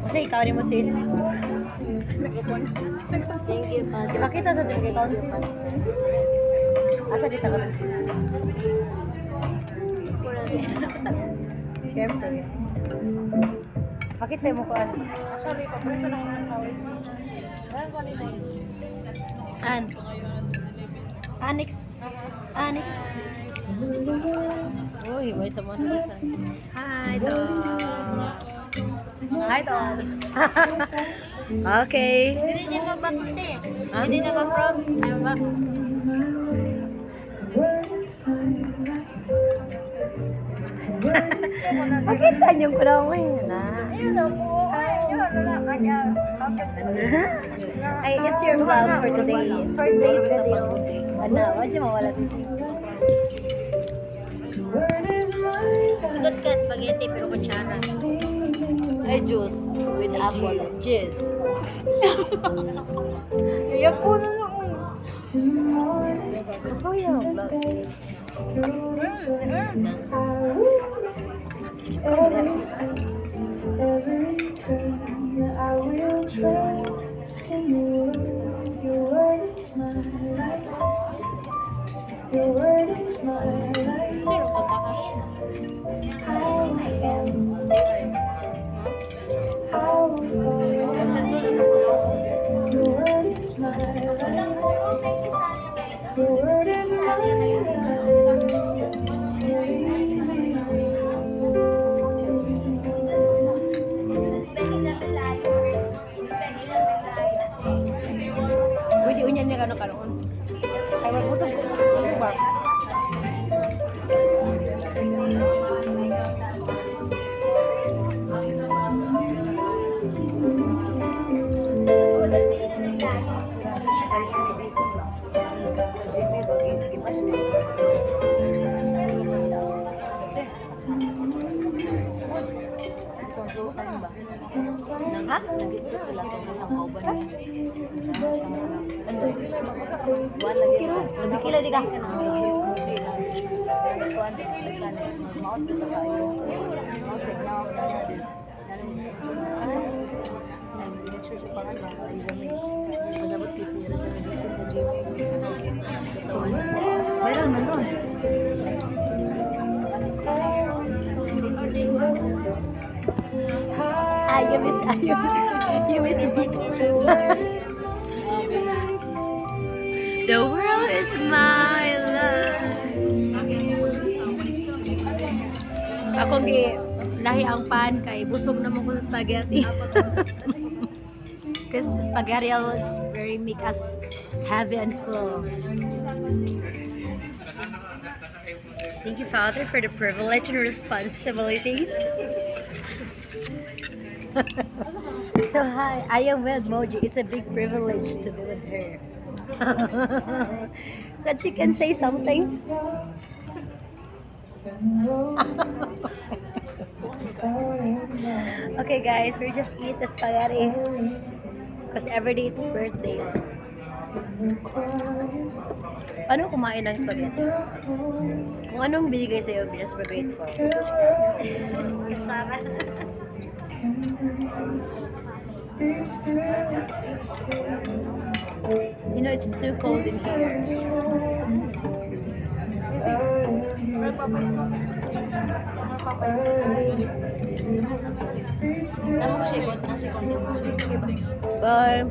Kasi ikaw ni mo sis. Thank you, Father. Makita sa drink account sis. Asa dito ka rin sis? Wala din. Siyempre. Makita mo ko ano. Sorry, paborito na ko ng flowers. Alam ko ni nice. An. Anix. Anix. Uy, may sa mga nasan. Hi, dog. Hi, dog. Okay. Hindi din mabakti. Huh? Hindi na ma-frog. Ano ba? Makita niyo ko lang na. Ayun na po. Ayun, wala ka niya. Ay, it's your vlog for today. For today's video. Ano, wala siya mawala si sis. Sugat ka, spaghetti, pero kutsara. Ay, juice with apple. Jizz. Iyak po na lang. Ako yung vlog. Every turn I will trust in you. Your word is my life. Your word is my life. Sino kanta ka? I am. I will follow. Your word is my life. Your word is my Pwede unyan niya kanon. Ay, magpusog ko. Ano ba? Ha? Nag-isip sila sa isang kauban niya. Buwan lagi mo. Nabikila di ka. Nagkuhan din ka na. Mag-mount kita kayo. Okay, now, nag-lecture siya pa nga na. Examine. Magabot kasi sila sa medicine sa gym. Meron man ron. You miss me. The world is my life. Ako lahi ang pan kay busog naman ko sa spaghetti. Because spaghetti is very make us heavy and full. Thank you, Father, for the privilege and responsibilities. So hi, I am with Moji. It's a big privilege to be with her. But she can say something. Okay guys, we just eat the spaghetti because every day it's birthday. Paano kumain ng spaghetti? Kung anong binigay sa'yo, we're just grateful. You know, it's too cold in here. Tama ko siya, nasa content. Bye.